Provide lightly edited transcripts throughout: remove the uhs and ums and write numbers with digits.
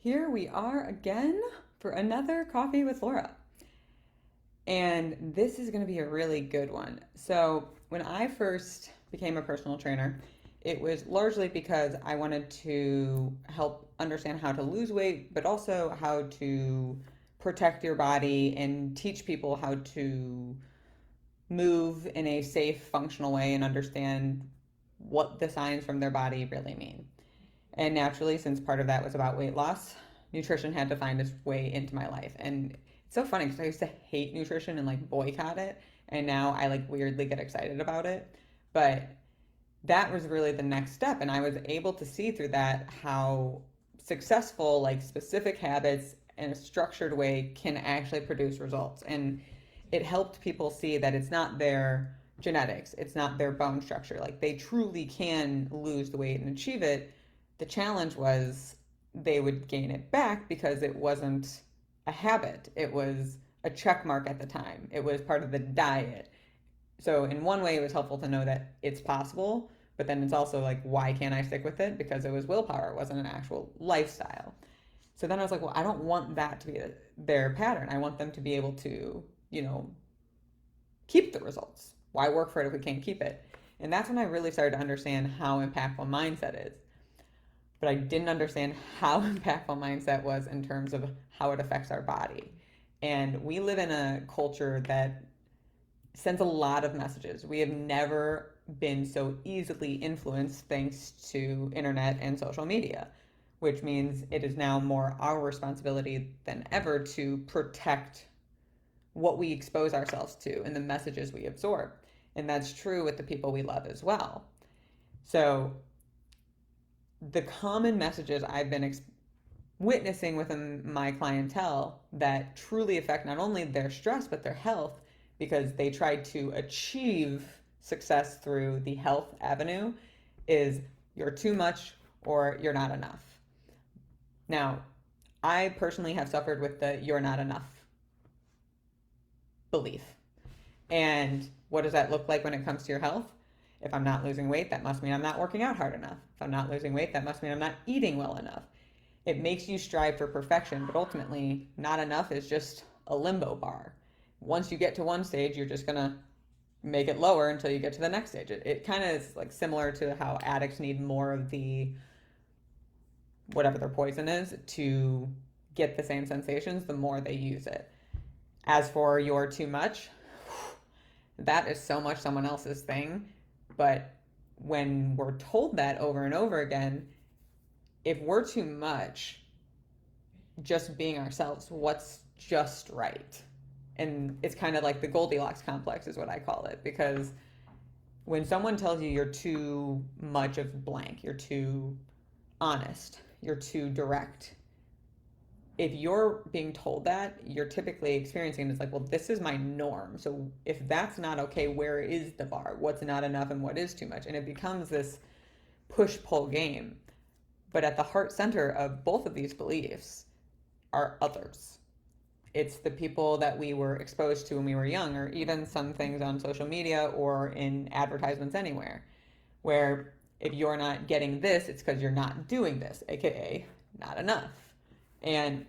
Here we are again for another Coffee with Laura. And this is going to be a really good one. So, when I first became a personal trainer, it was largely because I wanted to help understand how to lose weight, but also how to protect your body and teach people how to move in a safe, functional way and understand what the signs from their body really mean. And naturally, since part of that was about weight loss, nutrition had to find its way into my life. And it's so funny because I used to hate nutrition and like boycott it. And now I like weirdly get excited about it. But that was really the next step. And I was able to see through that how successful, like specific habits in a structured way can actually produce results. And it helped people see that it's not their genetics, it's not their bone structure. Like they truly can lose the weight and achieve it. The challenge was they would gain it back because it wasn't a habit. It was a check mark at the time. It was part of the diet. So in one way, it was helpful to know that it's possible, but then it's also like, why can't I stick with it? Because it was willpower. It wasn't an actual lifestyle. So then I was like, well, I don't want that to be their pattern. I want them to be able to, keep the results. Why work for it if we can't keep it? And that's when I really started to understand how impactful mindset is. But I didn't understand how impactful mindset was in terms of how it affects our body. And we live in a culture that sends a lot of messages. We have never been so easily influenced thanks to internet and social media, which means it is now more our responsibility than ever to protect what we expose ourselves to and the messages we absorb. And that's true with the people we love as well. So the common messages I've been witnessing within my clientele that truly affect not only their stress but their health, because they try to achieve success through the health avenue, is you're too much or you're not enough. Now, I personally have suffered with the you're not enough belief. And what does that look like when it comes to your health? If I'm not losing weight, that must mean I'm not working out hard enough. If I'm not losing weight, that must mean I'm not eating well enough. It makes you strive for perfection, but ultimately, not enough is just a limbo bar. Once you get to one stage, you're just going to make it lower until you get to the next stage. It kind of is like similar to how addicts need more of the whatever their poison is to get the same sensations the more they use it. As for you're too much, that is so much someone else's thing. But when we're told that over and over again, if we're too much, just being ourselves, what's just right? And it's kind of like the Goldilocks complex is what I call it, because when someone tells you you're too much of blank, you're too honest, you're too direct, if you're being told that, you're typically experiencing it as like, well, this is my norm. So if that's not okay, where is the bar? What's not enough and what is too much? And it becomes this push-pull game. But at the heart center of both of these beliefs are others. It's the people that we were exposed to when we were young, or even some things on social media or in advertisements anywhere, where if you're not getting this, it's because you're not doing this, aka not enough. And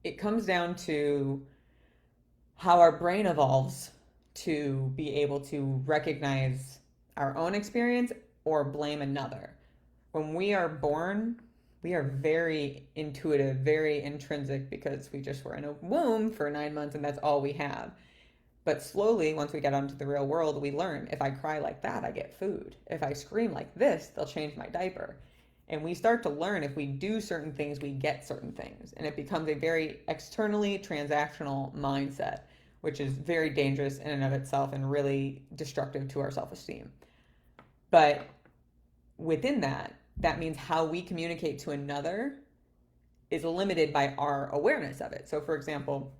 it comes down to how our brain evolves to be able to recognize our own experience or blame another. When we are born, we are very intuitive, very intrinsic, because we just were in a womb for 9 months and that's all we have. But slowly, once we get onto the real world, we learn if I cry like that, I get food. If I scream like this, they'll change my diaper. And we start to learn if we do certain things, we get certain things. And it becomes a very externally transactional mindset, which is very dangerous in and of itself and really destructive to our self-esteem. But within that, that means how we communicate to another is limited by our awareness of it. So for example,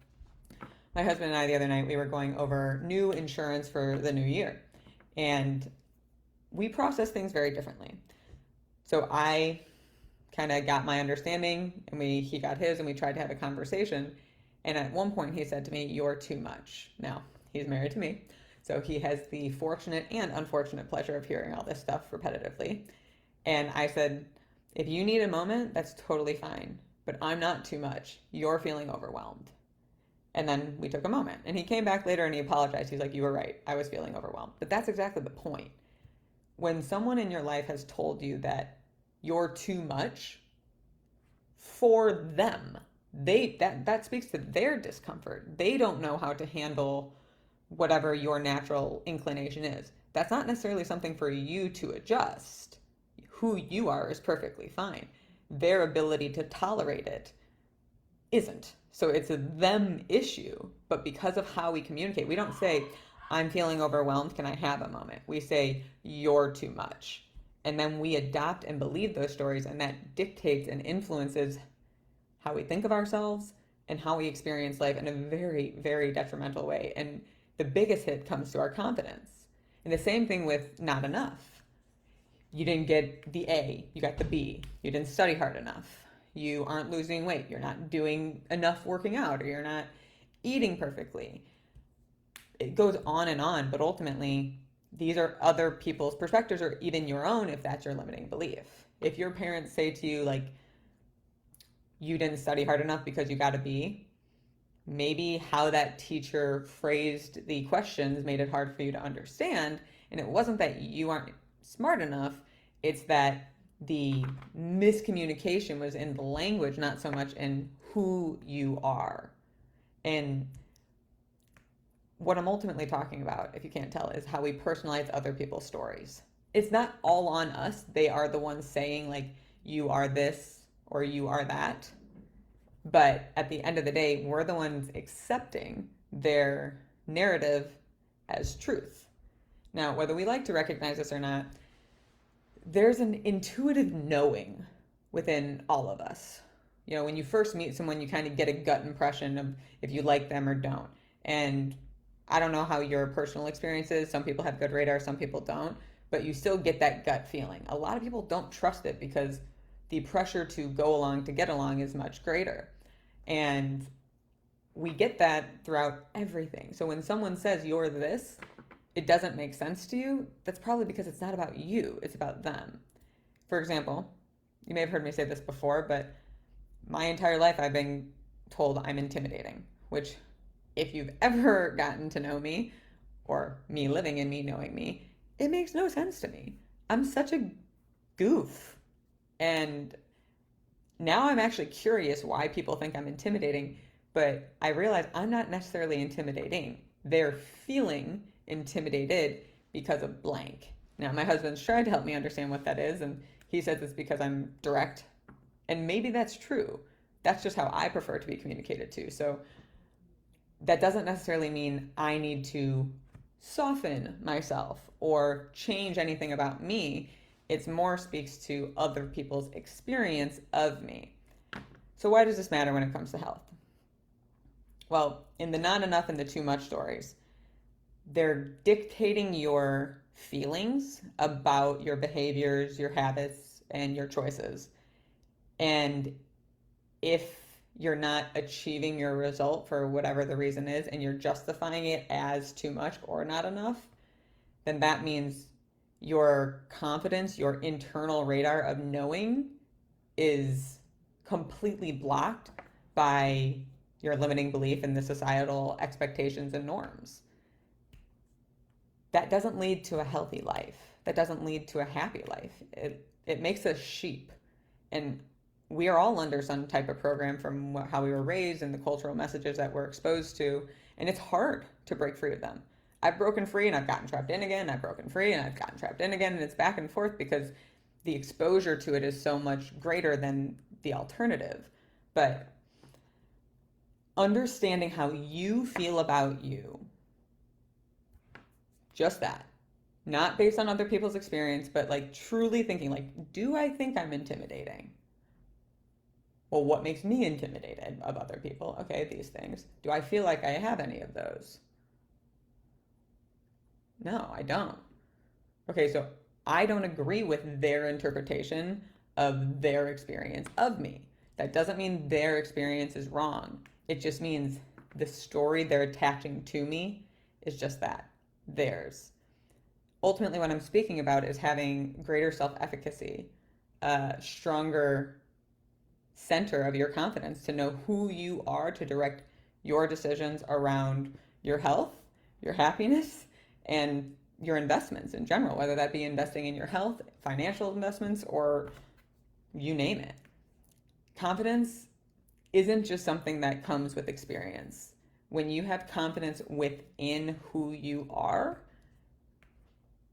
my husband and I the other night, we were going over new insurance for the new year. And we process things very differently. So I kind of got my understanding and he got his, and we tried to have a conversation. And at one point he said to me, "You're too much." Now, he's married to me, so he has the fortunate and unfortunate pleasure of hearing all this stuff repetitively. And I said, If you need a moment, that's totally fine. But I'm not too much. You're feeling overwhelmed. And then we took a moment. And he came back later and he apologized. He's like, you were right. I was feeling overwhelmed. But that's exactly the point. When someone in your life has told you that you're too much for them, that speaks to their discomfort. They don't know how to handle whatever your natural inclination is. That's not necessarily something for you to adjust. Who you are is perfectly fine. Their ability to tolerate it isn't. So it's a them issue. But because of how we communicate, we don't say, I'm feeling overwhelmed. Can I have a moment? We say, you're too much. And then we adopt and believe those stories, and that dictates and influences how we think of ourselves and how we experience life in a very, very detrimental way. And the biggest hit comes to our confidence. And the same thing with not enough. You didn't get the A, you got the B. You didn't study hard enough. You aren't losing weight. You're not doing enough working out, or you're not eating perfectly. It goes on, but ultimately, these are other people's perspectives, or even your own if that's your limiting belief. If your parents say to you, like, you didn't study hard enough because you got a B, maybe how that teacher phrased the questions made it hard for you to understand. And it wasn't that you aren't smart enough, it's that the miscommunication was in the language, not so much in who you are. And what I'm ultimately talking about, if you can't tell, is how we personalize other people's stories. It's not all on us. They are the ones saying, like, you are this or you are that. But at the end of the day, we're the ones accepting their narrative as truth. Now, whether we like to recognize this or not, there's an intuitive knowing within all of us. You know, when you first meet someone, you kind of get a gut impression of if you like them or don't. And I don't know how your personal experience is. Some people have good radar, some people don't. But you still get that gut feeling. A lot of people don't trust it because the pressure to go along, to get along is much greater. And we get that throughout everything. So when someone says you're this, it doesn't make sense to you, that's probably because it's not about you, it's about them. For example, you may have heard me say this before, but my entire life I've been told I'm intimidating, which if you've ever gotten to know me, or me living in me knowing me, it makes no sense to me. I'm such a goof. And now I'm actually curious why people think I'm intimidating, but I realize I'm not necessarily intimidating. They're feeling intimidated because of blank. Now, my husband's tried to help me understand what that is, and he says it's because I'm direct. And maybe that's true. That's just how I prefer to be communicated to. So that doesn't necessarily mean I need to soften myself or change anything about me. It's more speaks to other people's experience of me. So why does this matter when it comes to health? Well, in the not enough and the too much stories, they're dictating your feelings about your behaviors, your habits, and your choices. And if you're not achieving your result for whatever the reason is, and you're justifying it as too much or not enough, then that means your confidence, your internal radar of knowing is completely blocked by your limiting belief in the societal expectations and norms. That doesn't lead to a healthy life. That doesn't lead to a happy life. It makes us sheep. And we are all under some type of program from how we were raised and the cultural messages that we're exposed to. And it's hard to break free of them. I've broken free and I've gotten trapped in again. I've broken free and I've gotten trapped in again. And it's back and forth because the exposure to it is so much greater than the alternative. But understanding how you feel about you, just that, not based on other people's experience, but like truly thinking, like, do I think I'm intimidating? Well, what makes me intimidated of other people? Okay, these things. Do I feel like I have any of those? No, I don't. Okay, so I don't agree with their interpretation of their experience of me. That doesn't mean their experience is wrong. It just means the story they're attaching to me is just that, theirs. Ultimately, what I'm speaking about is having greater self-efficacy a stronger center of your confidence to know who you are, to direct your decisions around your health, your happiness, and your investments in general, whether that be investing in your health, financial investments, or you name it. Confidence isn't just something that comes with experience. When you have confidence within who you are,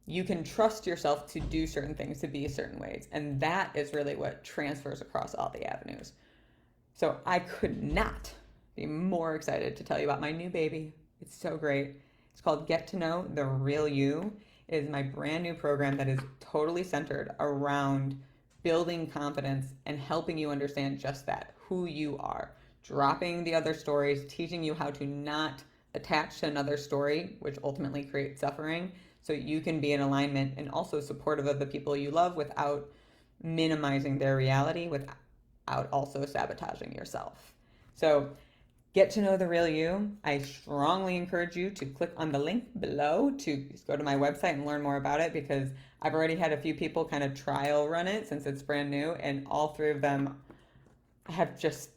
you can trust yourself to do certain things, to be certain ways. And that is really what transfers across all the avenues. So I could not be more excited to tell you about my new baby. It's so great. It's called Get to Know the Real You. It is my brand new program that is totally centered around building confidence and helping you understand just that, who you are, dropping the other stories, teaching you how to not attach to another story, which ultimately creates suffering, so you can be in alignment and also supportive of the people you love without minimizing their reality, without also sabotaging yourself. So get to know the real you. I strongly encourage you to click on the link below to go to my website and learn more about it, because I've already had a few people kind of trial run it since it's brand new, and all three of them have just,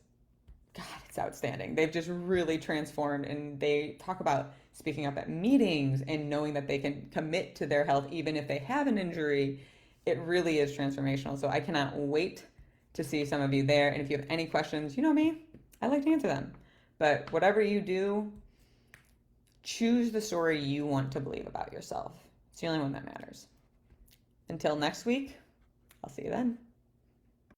God, it's outstanding. They've just really transformed, and they talk about speaking up at meetings and knowing that they can commit to their health even if they have an injury. It really is transformational. So I cannot wait to see some of you there. And if you have any questions, you know me, I like to answer them. But whatever you do, choose the story you want to believe about yourself. It's the only one that matters. Until next week, I'll see you then.